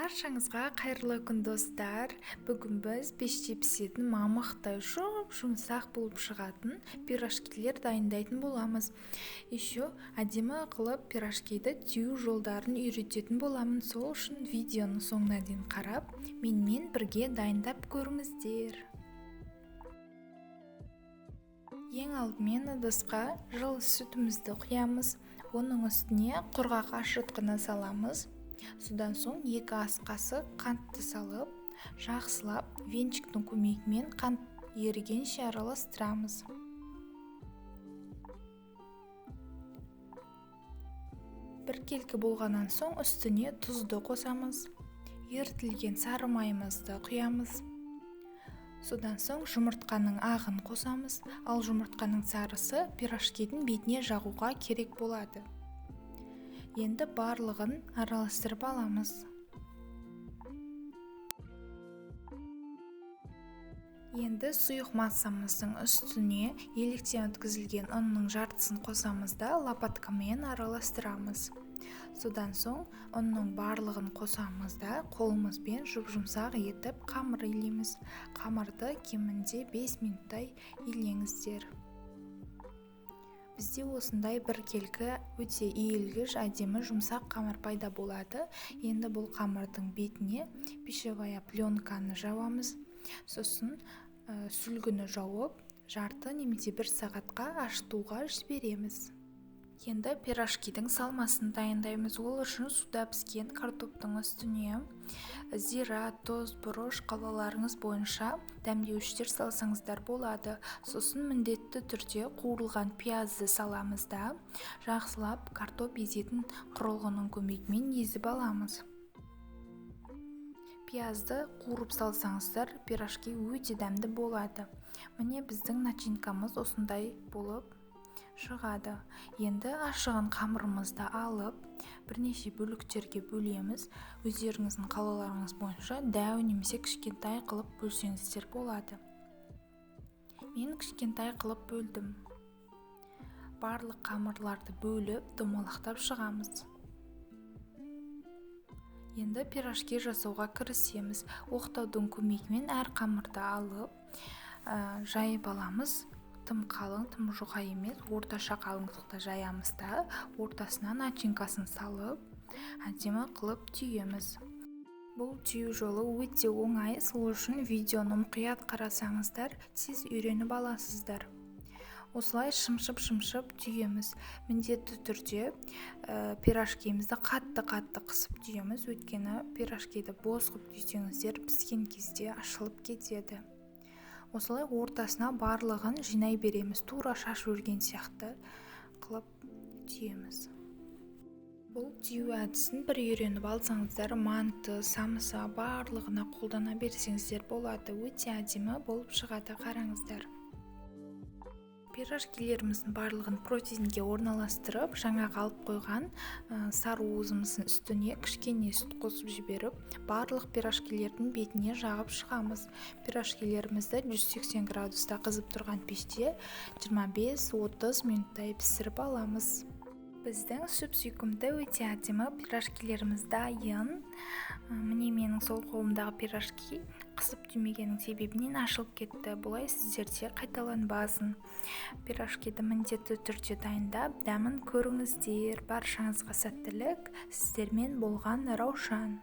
Баршаңызға қайырлы күн достар. Бүгін біз пеште пісетін мамықтай жұмсақ болып шығатын пирожкилер дайындайтын боламыз. Еще әдемі қылып пирожкиді түю жолдарын үйрететін боламын. Сол үшін видеоны соңына дейін қарап, менімен бірге дайындап көріңіздер. Ең алдымен ыдысқа жылы сүтімізді құямыз. Оның үстіне құрғақ ашытқыны саламыз. Содан соң 2 ас қасық қантты салып, жақсылап венчиктің көмегімен қант ерігенше араластырамыз. Біркелкі болғаннан соң үстіне тұзды қосамыз. Ерітілген сары майымызды құямыз. Содан соң жұмыртқаның ағын қосамыз, ал жұмыртқаның сарысы пирожкидің бетіне жағуға керек болады. Енді барлығын араластырып аламыз. Енді сұйық массамыздың үстіне електен өткізілген ұнның жартысын қосамыз да лопаткамен араластырамыз. Содан соң ұнның барлығын қосамыз да қолымызбен жұп-жұмсақ етіп қамыр илейміз. Қамырды кемінде 5 минуттай илеңіздер. Бізде осындай біркелкі өте иілгіш әдемі жұмсақ қамыр пайда болады. Енді бұл қамырдың бетіне пищевая пленканы жауамыз. Сосын сүлгіні жауып, жарты немесе 1 сағатқа ашытуға жібереміз. Енді пирожкидің салмасын дайындаймыз. Ол үшін суда піскен картоптың үстіне зира, тұз, бұрыш қалауларыңыз бойынша дәмдеуіштер салсаңыздар болады. Сосын міндетті түрде қуырылған пиязды саламыз да жақсылап картоп езетін құрылғының көмегімен езіп аламыз. Пиязды қуырып салсаңыздар, пирожки өте дәмді болады. Міне біздің начинкамыз осындай болып шығады. Енді ашыған қамырымызды алып, бірнеше бөліктерге бөлеміз. Өздеріңіздің қалауларыңыз бойынша дәу немесе кішкентай қылып бөлсеңіздер болады. Мен кішкентай қылып бөлдім. Барлық қамырларды бөліп, домалақтап шығамыз. Енді пирожки жасауға кірісеміз. Оқтаудың көмегімен әр қамырды алып, жайып аламыз. Тым қалың, тым жұқа емес, орташа қалыңдықта жаямыз да, ортасына начинкасын салып, әдемі қылып түйеміз. Бұл түйу жолы өте оңай, сол үшін видеоны мұқият қарасаңыздар, тез үйреніп аласыздар. Осылай шымшып түйеміз. Міндетті түрде пирожкимізді қатты қысып түйеміз, өйткені пирожкиді бос қып түйсеңіздер, піскен кезде ашылып кетеді. Осылай ортасына барлығын жинай береміз, тура шаш өрген сияқты қылып түйеміз. Бұл түйу әдісін бір үйреніп алсаңыздар, манты, самса барлығына қолдана берсеңіздер болады. Өте әдемі болып шығады, қараңыздар. Пирожкилеріміздің барлығын противеньге орналастырып, жаңағы алып қойған сары уызымыздың үстіне кішкене сүт қосып жіберіп, барлық пирожкилердің бетіне жағып шығамыз. Пирожкилерімізді 180 градуста қызып тұрған пеште 25-30 минуттай пісіріп аламыз. Біздің сүп-сүйкімді өте әдемі пирожкилеріміз дайын. Міне менің сол қолымдағы пирожки қысып түймегеннің себебінен ашылып кетті. Бұлай сіздерде қайталанбасын. Пирожкиді міндетті түрде дайындап, дәмін көріңіздер. Баршаңызға сәттілік. Сіздермен болған Раушан.